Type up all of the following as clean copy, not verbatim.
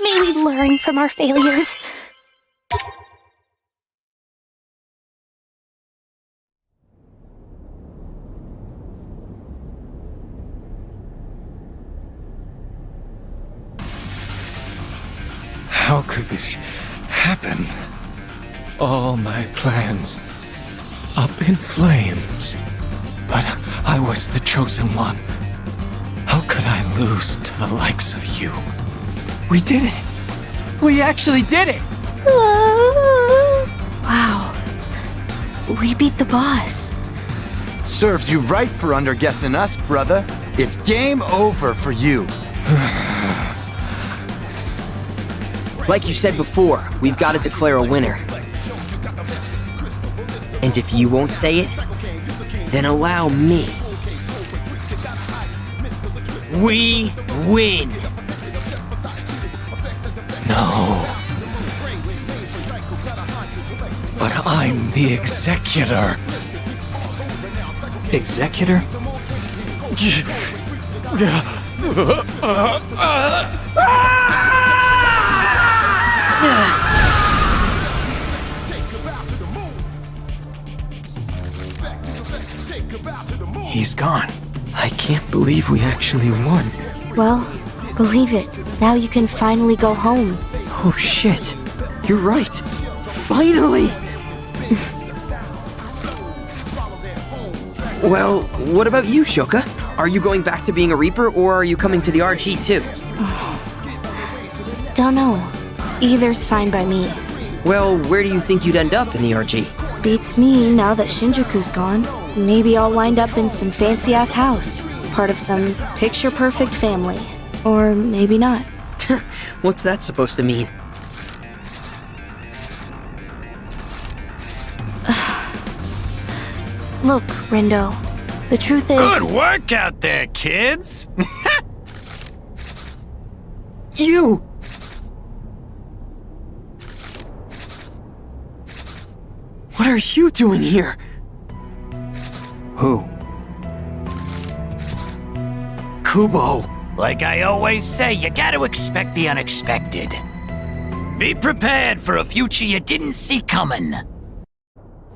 May we learn from our failures. How could this happen? All my plans up in flames. But I was the chosen one. How could I lose to the likes of you? We did it! We actually did it! Wow. We beat the boss. Serves you right for underguessing us, brother. It's game over for you. Like you said before, we've got to declare a winner. And if you won't say it, then allow me. We win! No. But I'm the executor. Executor? He's gone. I can't believe we actually won. Well, believe it. Now you can finally go home. Oh shit. You're right. Finally! Well, what about you, Shoka? Are you going back to being a Reaper, or are you coming to the RG too? Don't know. Either's fine by me. Well, where do you think you'd end up in the RG? Beats me now that Shinjuku's gone. Maybe I'll wind up in some fancy-ass house. Part of some picture-perfect family. Or maybe not. What's that supposed to mean? Look, Rindo. The truth is... Good work out there, kids! You! What are you doing here? Who? Kubo! Like I always say, you gotta expect the unexpected. Be prepared for a future you didn't see coming.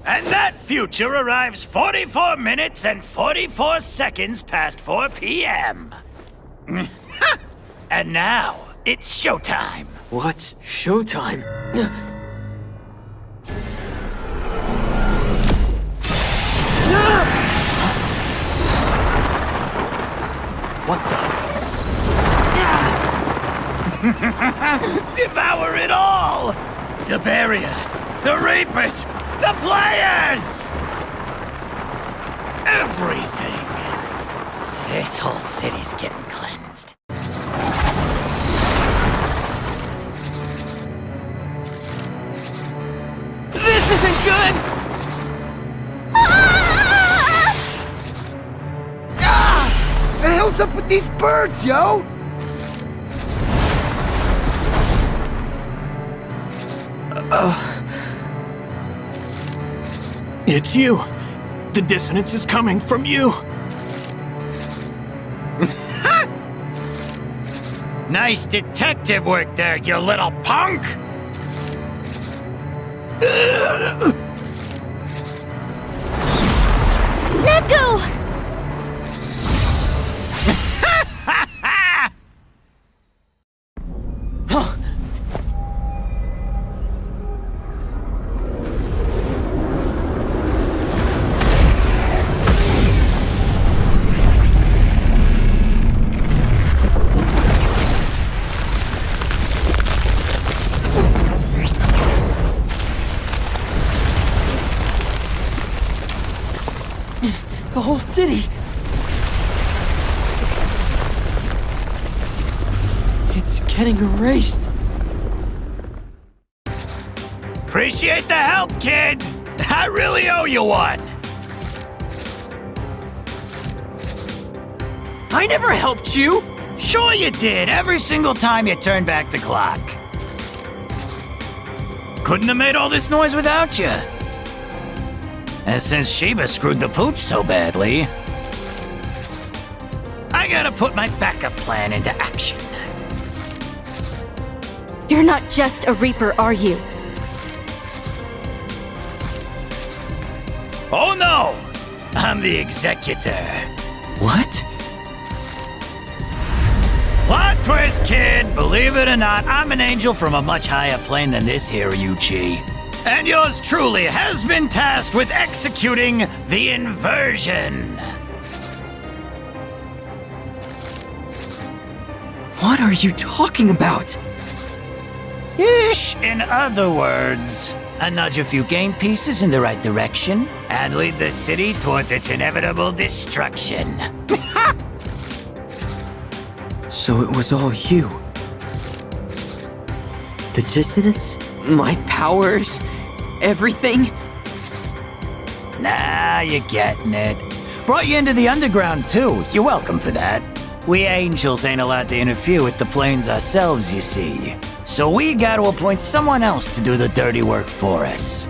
And that future arrives 44 minutes and 44 seconds past 4 p.m. And now, it's showtime. What's showtime? What the? Devour it all! The barrier, the reapers, the players! Everything. This whole city's getting cleansed. This isn't good! The hell's up with these birds, yo? It's you. The dissonance is coming from you. Nice detective work there, you little punk! Neko! The whole city! It's getting erased. Appreciate the help, kid! I really owe you one! I never helped you! Sure you did, every single time you turned back the clock. Couldn't have made all this noise without you. And since Sheba screwed the pooch so badly, I gotta put my backup plan into action. You're not just a Reaper, are you? Oh no! I'm the executor. What? Plot twist, kid! Believe it or not, I'm an angel from a much higher plane than this here, Yuchi. And yours truly has been tasked with executing the inversion. What are you talking about? Ish, in other words, I nudge a few game pieces in the right direction and lead the city towards its inevitable destruction. So it was all you. The dissonance? My powers? Everything? Nah, you're getting it. Brought you into the underground, too. You're welcome for that. We angels ain't allowed to interfere with the planes ourselves, you see. So we gotta appoint someone else to do the dirty work for us.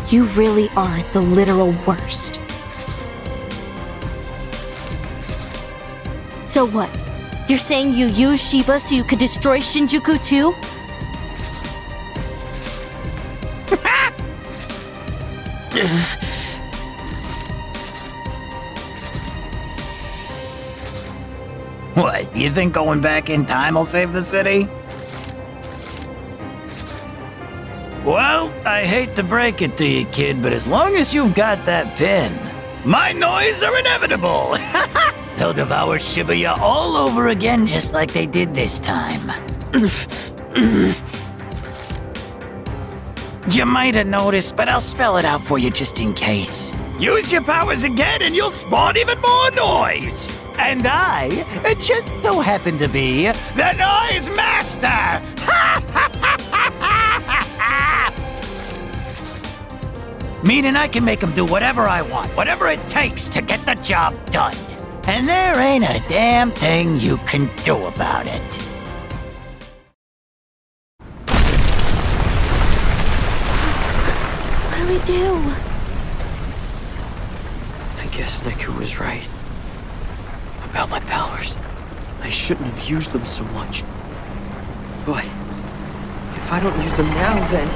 You really are the literal worst. So what? You're saying you used Shiba so you could destroy Shinjuku too? What, you think going back in time will save the city? Well, I hate to break it to you, kid, but as long as you've got that pin, my noise are inevitable! They'll devour Shibuya all over again just like they did this time. You might have noticed, but I'll spell it out for you just in case. Use your powers again and you'll spawn even more noise! And I just so happen to be the Noise Master! Meaning I can make them do whatever I want, whatever it takes to get the job done. And there ain't a damn thing you can do about it. What do we do? I guess Neku was right. About my powers. I shouldn't have used them so much. But if I don't use them now, then...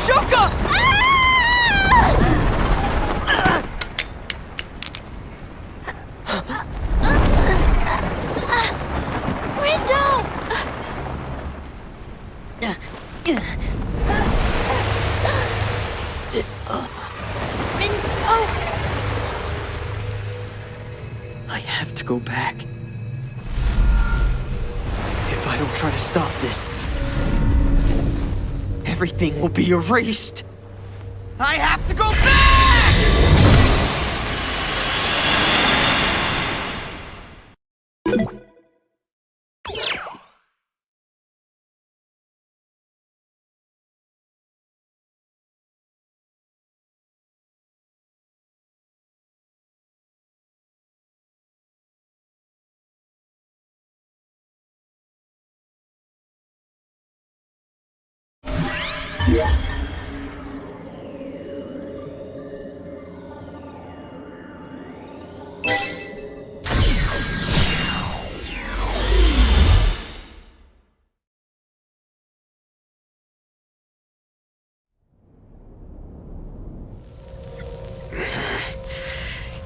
Shoka! I have to go back. If I don't try to stop this, everything will be erased. I have to go back!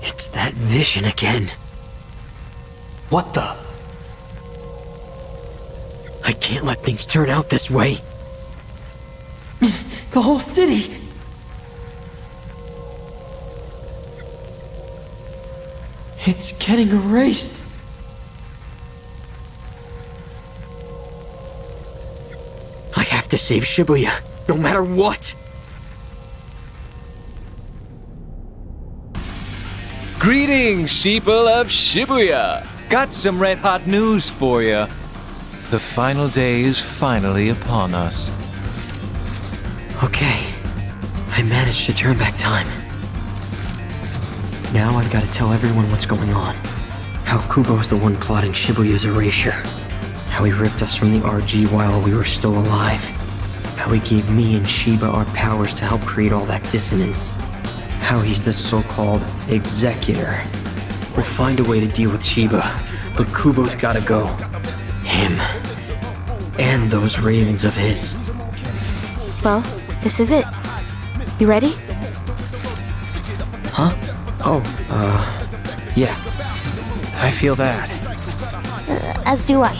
It's that vision again. What the? I can't let things turn out this way. The whole city! It's getting erased. I have to save Shibuya, no matter what. Greetings, sheeple of Shibuya! Got some red-hot news for you. The final day is finally upon us. Okay, I managed to turn back time. Now I've got to tell everyone what's going on. How Kubo's the one plotting Shibuya's erasure. How he ripped us from the RG while we were still alive. How he gave me and Shiba our powers to help create all that dissonance. How he's the so-called executor. We'll find a way to deal with Shiba, but Kubo's gotta go. Him. And those ravens of his. Well, this is it. You ready? Huh? Oh, yeah. I feel that. As do I.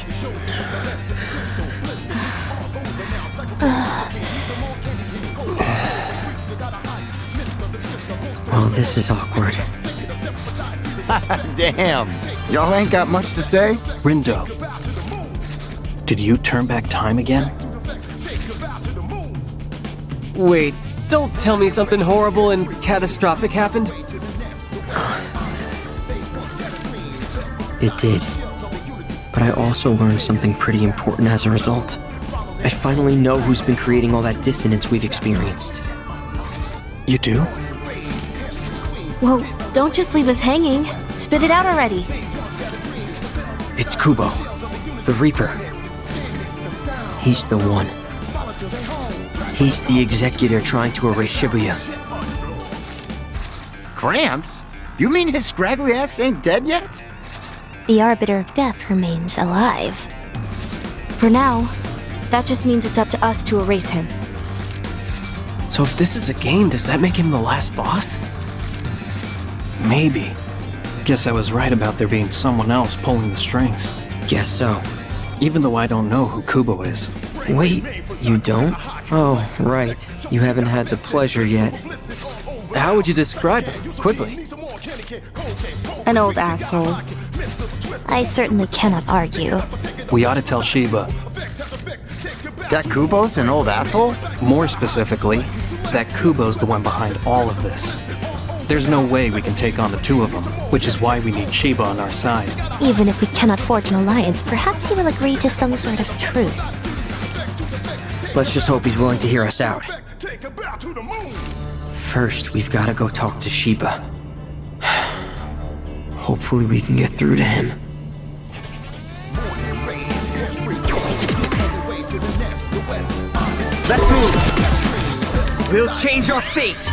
Well, this is awkward. Damn. Y'all ain't got much to say? Rindo, did you turn back time again? Wait, don't tell me something horrible and catastrophic happened. It did. But I also learned something pretty important as a result. I finally know who's been creating all that dissonance we've experienced. You do? Whoa, don't just leave us hanging. Spit it out already. It's Kubo, the Reaper. He's the one. He's the executor trying to erase Shibuya. Gramps? You mean his scraggly ass ain't dead yet? The Arbiter of Death remains alive. For now, that just means it's up to us to erase him. So if this is a game, does that make him the last boss? Maybe. Guess I was right about there being someone else pulling the strings. Guess so. Even though I don't know who Kubo is. Wait, you don't? Oh, right. You haven't had the pleasure yet. How would you describe him? Quickly. An old asshole. I certainly cannot argue. We ought to tell Shiba. That Kubo's an old asshole? More specifically, that Kubo's the one behind all of this. There's no way we can take on the two of them, which is why we need Shiba on our side. Even if we cannot forge an alliance, perhaps he will agree to some sort of truce. Let's just hope he's willing to hear us out. First, we've got to go talk to Shiba. Hopefully we can get through to him. Let's move! We'll change our fate!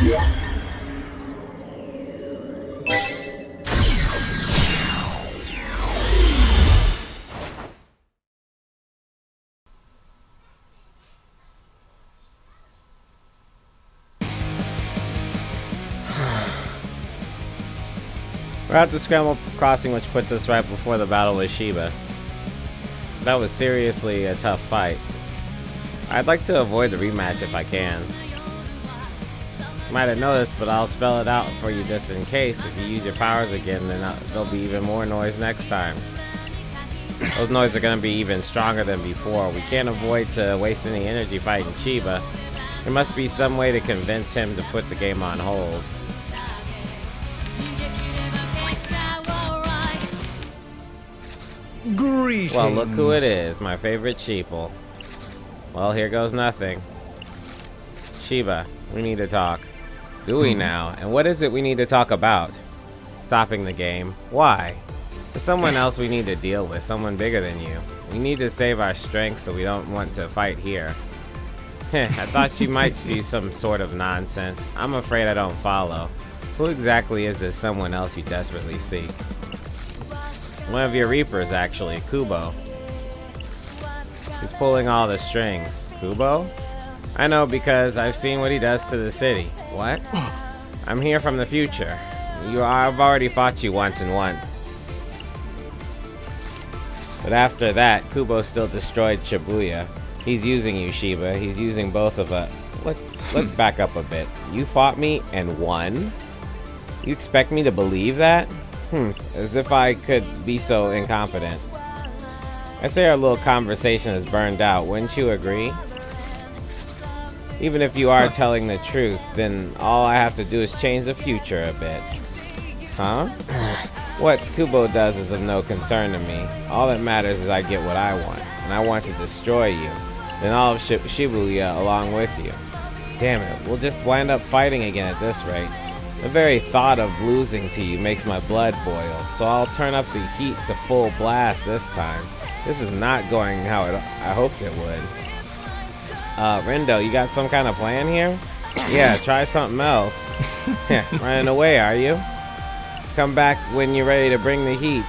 We're at the Scramble Crossing, which puts us right before the battle with Shiba. That was seriously a tough fight. I'd like to avoid the rematch if I can. You might have noticed, but I'll spell it out for you just in case. If you use your powers again, then there'll be even more noise next time. Those noises are going to be even stronger than before. We can't avoid to waste any energy fighting Shiba. There must be some way to convince him to put the game on hold. Greetings. Well, look who it is, my favorite sheeple. Well, here goes nothing. Shiba, we need to talk. Do we now? And what is it we need to talk about? Stopping the game. Why? There's someone else we need to deal with, someone bigger than you. We need to save our strength, so we don't want to fight here. I thought you might spew some sort of nonsense. I'm afraid I don't follow. Who exactly is this someone else you desperately seek? One of your Reapers, actually, Kubo. He's pulling all the strings. Kubo? I know because I've seen what he does to the city. What? I'm here from the future. I've already fought you once and won. But after that, Kubo still destroyed Shibuya. He's using you, Shiba. He's using both of us. Let's back up a bit. You fought me and won? You expect me to believe that? As if I could be so incompetent. I'd say our little conversation is burned out, wouldn't you agree? Even if you are telling the truth, then all I have to do is change the future a bit. Huh? What Kubo does is of no concern to me. All that matters is I get what I want, and I want to destroy you. Then all of Shibuya along with you. Damn it, we'll just wind up fighting again at this rate. The very thought of losing to you makes my blood boil, so I'll turn up the heat to full blast this time. This is not going how I hoped it would. Rindo, you got some kind of plan here? Yeah, try something else. Running away, are you? Come back when you're ready to bring the heat.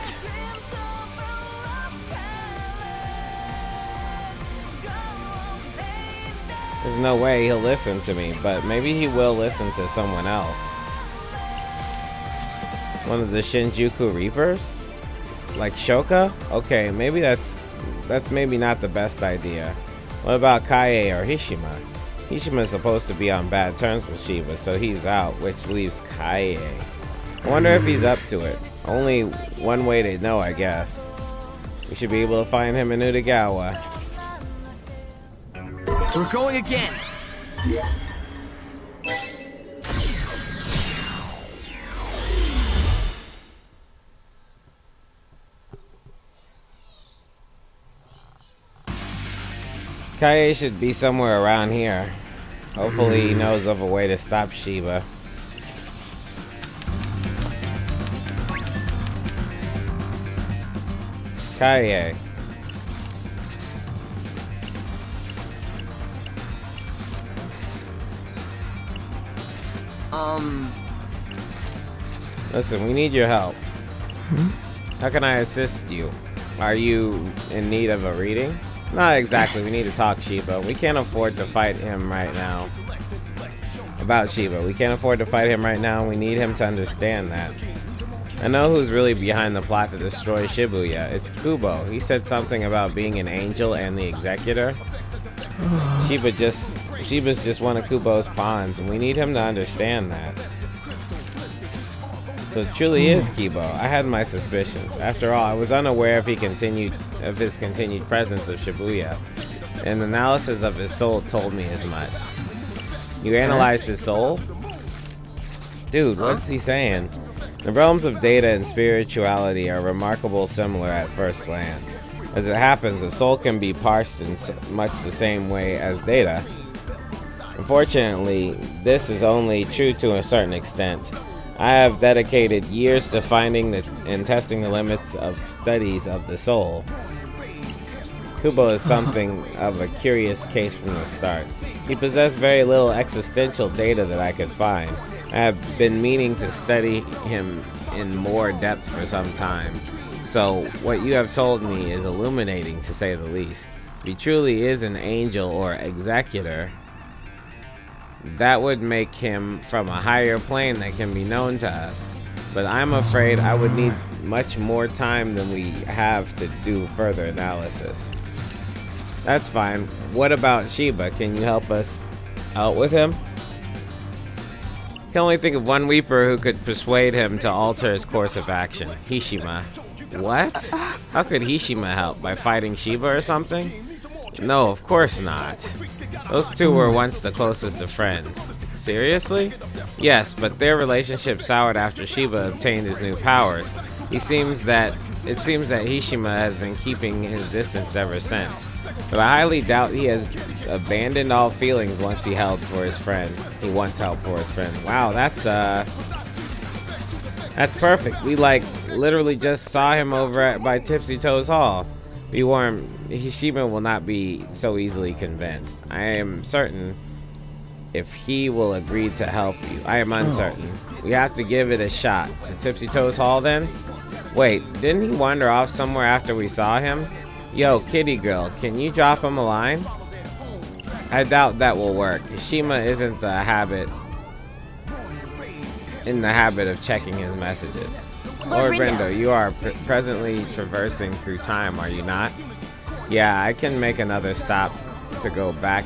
There's no way he'll listen to me, but maybe he will listen to someone else. One of the Shinjuku Reapers? Like Shoka? Okay, maybe that's maybe not the best idea. What about Kaie or Hishima? Hishima's supposed to be on bad terms with Shiba, so he's out, which leaves Kaie. I wonder if he's up to it. Only one way to know, I guess. We should be able to find him in Utagawa. We're going again. Kaie should be somewhere around here. Hopefully he knows of a way to stop Shiba. Kaie. Listen, we need your help. How can I assist you? Are you in need of a reading? Not exactly. We need to talk Shiba. We can't afford to fight him right now. About Shiba. We can't afford to fight him right now. We need him to understand that. I know who's really behind the plot to destroy Shibuya. It's Kubo. He said something about being an angel and the executor. Shiba's just one of Kubo's pawns, and we need him to understand that. So it truly is Kibo. I had my suspicions. After all, I was unaware of his continued presence of Shibuya. An analysis of his soul told me as much. You analyzed his soul? Dude, what's he saying? The realms of data and spirituality are remarkably similar at first glance. As it happens, a soul can be parsed in much the same way as data. Unfortunately, this is only true to a certain extent. I have dedicated years to finding and testing the limits of studies of the soul. Kubo is something of a curious case from the start. He possessed very little existential data that I could find. I have been meaning to study him in more depth for some time. So, what you have told me is illuminating, to say the least. If he truly is an angel or executor, that would make him from a higher plane that can be known to us. But I'm afraid I would need much more time than we have to do further analysis. That's fine. What about Shiba? Can you help us out with him? I can only think of one Weeper who could persuade him to alter his course of action. Hishima. What? How could Hishima help? By fighting Shiba or something? No, of course not. Those two were once the closest of friends. Seriously? Yes, but their relationship soured after Shiba obtained his new powers. It seems that Hishima has been keeping his distance ever since. But I highly doubt he has abandoned all feelings once he held for his friend. He once held for his friend. Wow, that's perfect. We literally just saw him over by Tipsy Toes Hall. Be warned, Hishima will not be so easily convinced. I am certain if he will agree to help you. I am uncertain. We have to give it a shot. To Tipsy Toes Hall then? Wait, didn't he wander off somewhere after we saw him? Yo, kitty girl, can you drop him a line? I doubt that will work. Hishima isn't in the habit of checking his messages. Lord Rindo, you are presently traversing through time, are you not? Yeah, I can make another stop to go back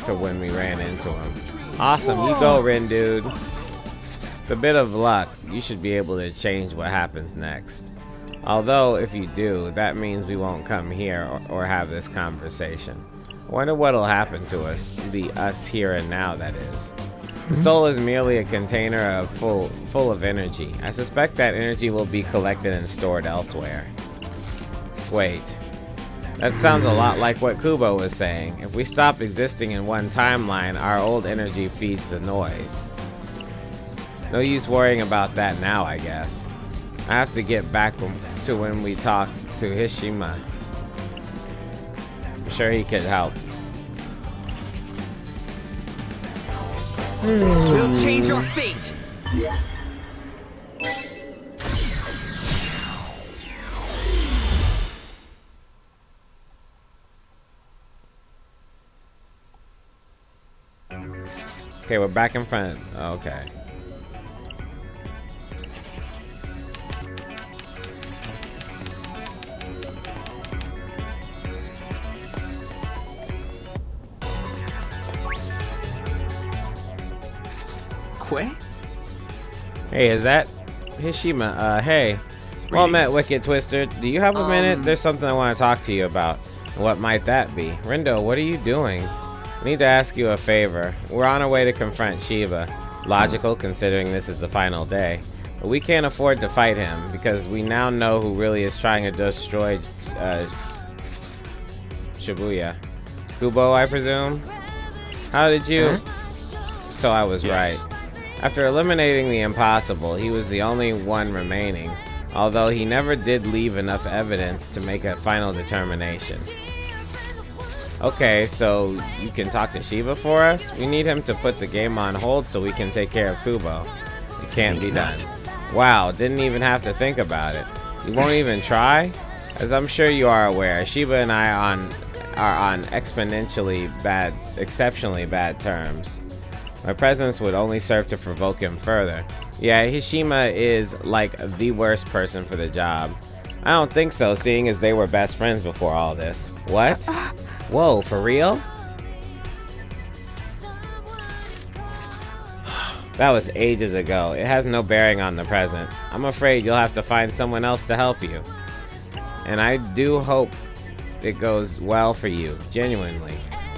to when we ran into him. Awesome, you go, Rin dude. With a bit of luck, you should be able to change what happens next. Although, if you do, that means we won't come here or have this conversation. I wonder what'll happen to us, the us here and now, that is. The soul is merely a container full of energy. I suspect that energy will be collected and stored elsewhere. Wait. That sounds a lot like what Kubo was saying. If we stop existing in one timeline, our old energy feeds the noise. No use worrying about that now, I guess. I have to get back to when we talked to Hishima. I'm sure he could help. We'll change our fate. Okay, we're back in front. Okay. Quay? Hey, is that Hishima? Hey. Well met, Wicked Twister. Do you have a minute? There's something I want to talk to you about. What might that be? Rindo, what are you doing? I need to ask you a favor. We're on our way to confront Shiba. Logical, considering this is the final day. But we can't afford to fight him, because we now know who really is trying to destroy Shibuya. Kubo, I presume? How did you... So I was right. After eliminating the impossible, he was the only one remaining, although he never did leave enough evidence to make a final determination. Okay, so you can talk to Shiba for us? We need him to put the game on hold so we can take care of Kubo. It can't be done. Wow, didn't even have to think about it. You won't even try? As I'm sure you are aware, Shiba and I are on exceptionally bad terms. My presence would only serve to provoke him further. Yeah, Hishima is like the worst person for the job. I don't think so, seeing as they were best friends before all this. What? Whoa, for real? That was ages ago. It has no bearing on the present. I'm afraid you'll have to find someone else to help you. And I do hope it goes well for you, genuinely.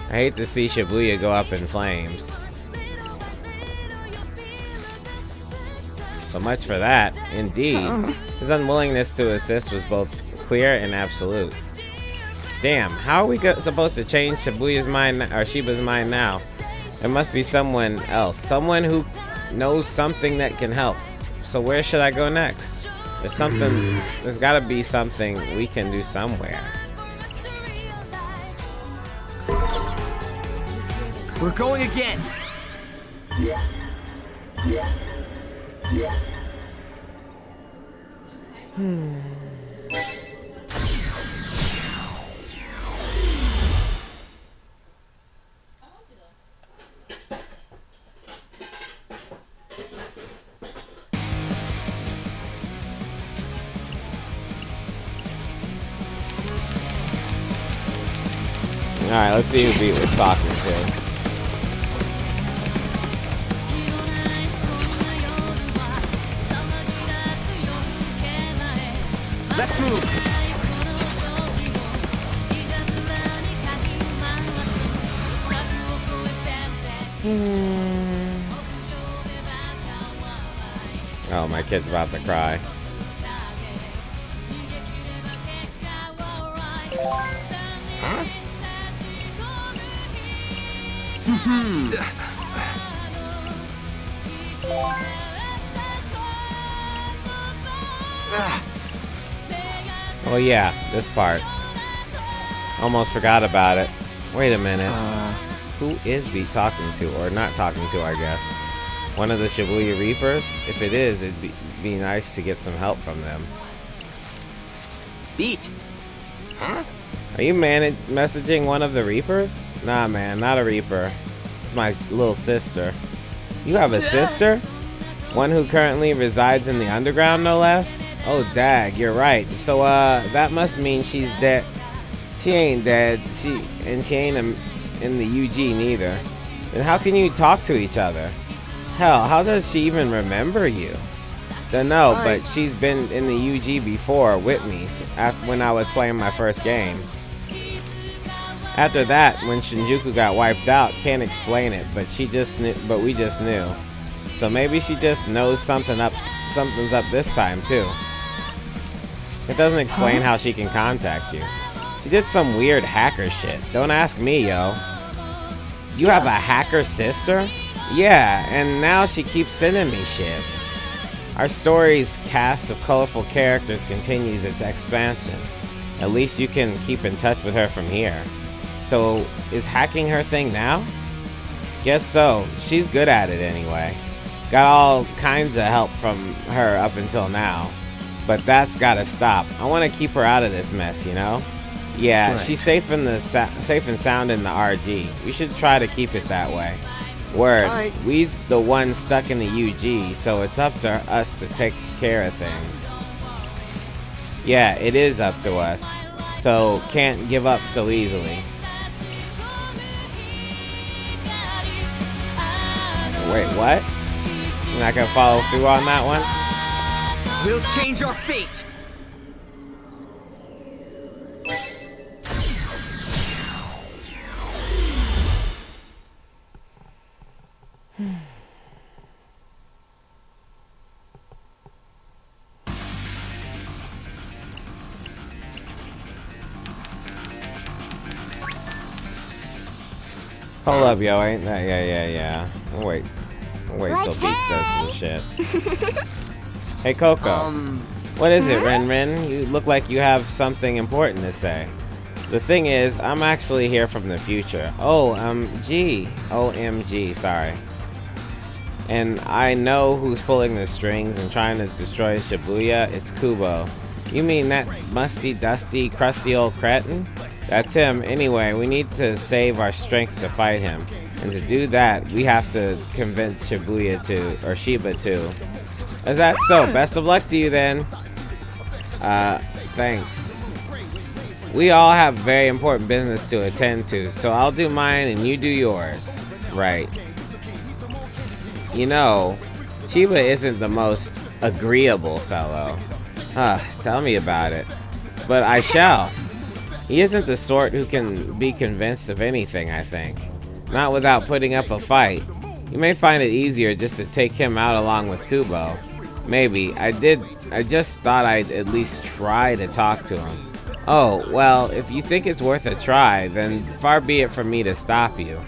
I hate to see Shibuya go up in flames. So much for that. Indeed. His unwillingness to assist was both clear and absolute. Damn, how are we supposed to change Shibuya's mind, or Shiba's mind now? There must be someone else. Someone who knows something that can help. So where should I go next? There's gotta be something we can do somewhere. We're going again. Alright, let's see who Beat was talking to. Let's move. Oh, my kid's about to cry. Oh yeah, this part. Almost forgot about it. Wait a minute. Who is Beat talking to, or not talking to, I guess? One of the Shibuya Reapers? If it is, it'd be nice to get some help from them. Beat. Huh? Are you messaging one of the Reapers? Nah, man, not a Reaper. It's my little sister. You have a sister? One who currently resides in the underground, no less? Oh, dag, you're right. So, that must mean she's dead. She ain't dead. She ain't in the UG neither. Then how can you talk to each other? Hell, how does she even remember you? Don't know, but she's been in the UG before with me when I was playing my first game. After that, when Shinjuku got wiped out, can't explain it, but we just knew. So maybe she just knows something's up this time too. It doesn't explain how she can contact you. She did some weird hacker shit. Don't ask me, yo. You have a hacker sister? Yeah, and now she keeps sending me shit. Our story's cast of colorful characters continues its expansion. At least you can keep in touch with her from here. So, is hacking her thing now? Guess so. She's good at it anyway. Got all kinds of help from her up until now. But that's gotta stop. I want to keep her out of this mess, you know? Yeah, right. She's safe and sound in the RG. We should try to keep it that way. Word. We's the one stuck in the UG, so it's up to us to take care of things. Yeah, it is up to us. So can't give up so easily. Wait, what? You're not gonna follow through on that one? We'll change our fate. Hold up, yo, ain't that? Yeah. Wait till Beat says some shit. Hey, Coco. What is it, Ren? You look like you have something important to say. The thing is, I'm actually here from the future. OMG, sorry. And I know who's pulling the strings and trying to destroy Shibuya. It's Kubo. You mean that musty, dusty, crusty old cretin? That's him. Anyway, we need to save our strength to fight him. And to do that, we have to convince Shiba to. Is that so? Best of luck to you then. Thanks. We all have very important business to attend to, so I'll do mine and you do yours. Right. You know, Shiba isn't the most agreeable fellow. Tell me about it. But I shall. He isn't the sort who can be convinced of anything, I think. Not without putting up a fight. You may find it easier just to take him out along with Kubo. Maybe. I just thought I'd at least try to talk to him. Oh, well, if you think it's worth a try, then far be it from me to stop you.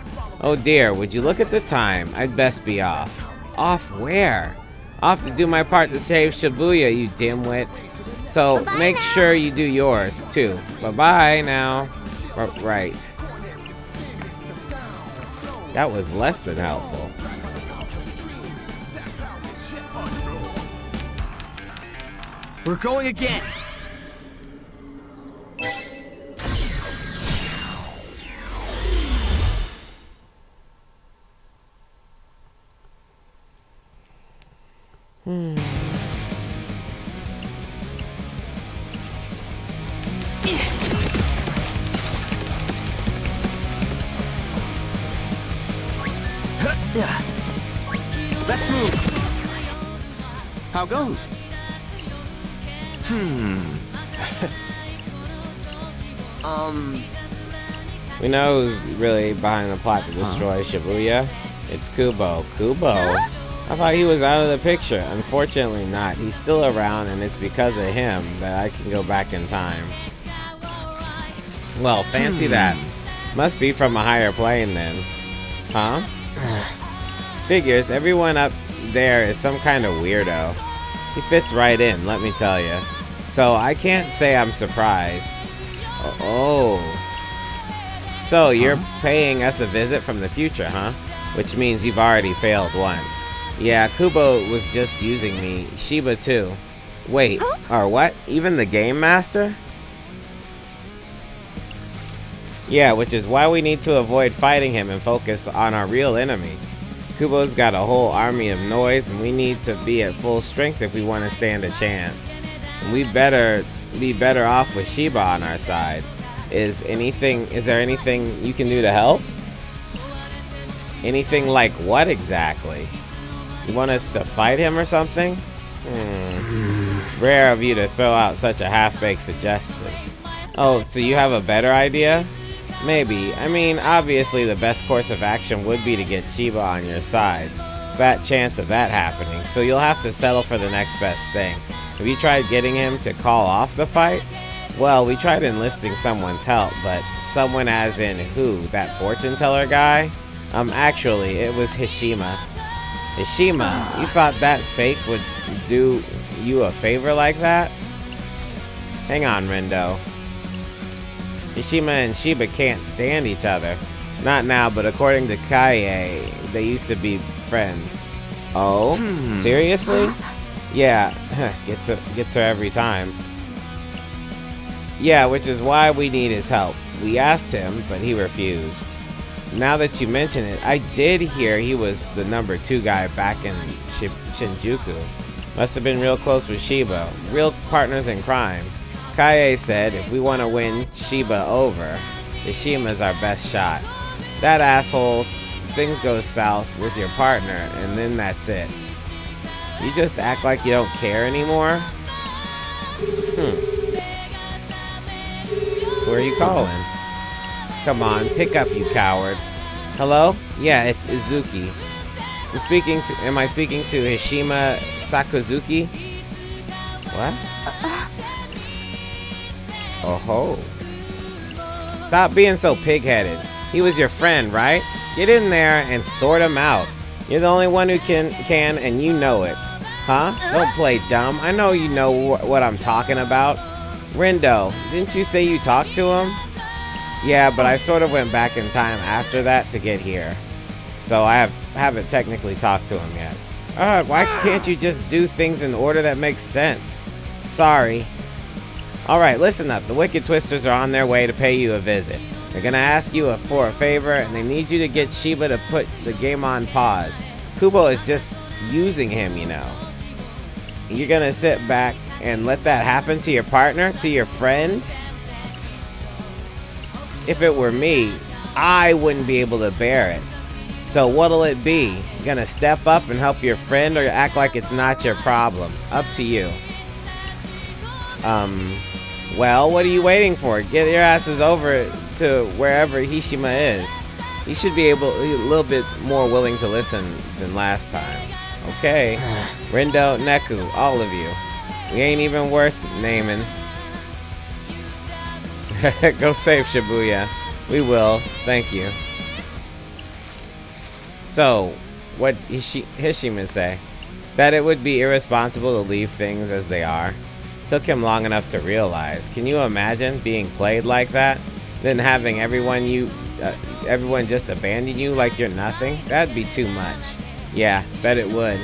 Oh dear, would you look at the time? I'd best be off. Off where? Off to do my part to save Shibuya, you dimwit. So make sure you do yours, too. Bye-bye now. Right. That was less than helpful. We're going again. Let's move. How goes? We know who's really behind the plot to destroy Shibuya. It's Kubo. Kubo? I thought he was out of the picture. Unfortunately not. He's still around, and it's because of him that I can go back in time. Well, fancy that. Must be from a higher plane then. Huh? Figures, everyone up there is some kind of weirdo. He fits right in, let me tell you. So I can't say I'm surprised. Oh. So you're paying us a visit from the future, huh? Which means you've already failed once. Yeah, Kubo was just using me. Shiba too. Wait, or what? Even the game master? Yeah, which is why we need to avoid fighting him and focus on our real enemy. Kubo's got a whole army of noise, and we need to be at full strength if we want to stand a chance. And we better be better off with Shiba on our side. Is there anything you can do to help? Anything like what exactly? You want us to fight him or something? Rare of you to throw out such a half-baked suggestion. Oh, so you have a better idea? Maybe. I mean, obviously the best course of action would be to get Shiba on your side. Fat chance of that happening, so you'll have to settle for the next best thing. Have you tried getting him to call off the fight? Well, we tried enlisting someone's help, but someone as in who? That fortune teller guy? Actually, it was Hishima. Hishima, you thought that fake would do you a favor like that? Hang on, Rindo. Hishima and Shiba can't stand each other. Not now, but according to Kaie, they used to be friends. Oh? Seriously? Yeah, gets her every time. Yeah, which is why we need his help. We asked him, but he refused. now that you mention it, I did hear he was the number 2 guy back in Shinjuku. Must have been real close with Shiba. Real partners in crime. Kaie said if we want to win Shiba over, Ishima's our best shot. That asshole, things go south with your partner, and then that's it. You just act like you don't care anymore? Who are you calling? Come on, pick up, you coward. Hello? Yeah, it's Izuki. Am I speaking to Hishima Sakazuki? What? Oh ho. Stop being so pig-headed. He was your friend, right? Get in there and sort him out. You're the only one who can, and you know it. Huh? Don't play dumb. I know you know what I'm talking about. Rindo, didn't you say you talked to him? Yeah, but I sort of went back in time after that to get here. So I haven't technically talked to him yet. Why can't you just do things in order that makes sense? Sorry. Alright, listen up. The Wicked Twisters are on their way to pay you a visit. They're gonna ask you for a favor, and they need you to get Shiba to put the game on pause. Kubo is just using him, you know. You're gonna sit back and let that happen to your partner, to your friend? If it were me, I wouldn't be able to bear it. So what'll it be? You gonna step up and help your friend, or act like it's not your problem? Up to you. Well, what are you waiting for? Get your asses over to wherever Hishima is. He should be a little bit more willing to listen than last time. Okay. Rindo, Neku, all of you. We ain't even worth naming. Go save Shibuya. We will. Thank you. So, what Hishima say? That it would be irresponsible to leave things as they are. Took him long enough to realize. Can you imagine being played like that? Then having everyone just abandon you like you're nothing? That'd be too much. Yeah, bet it would.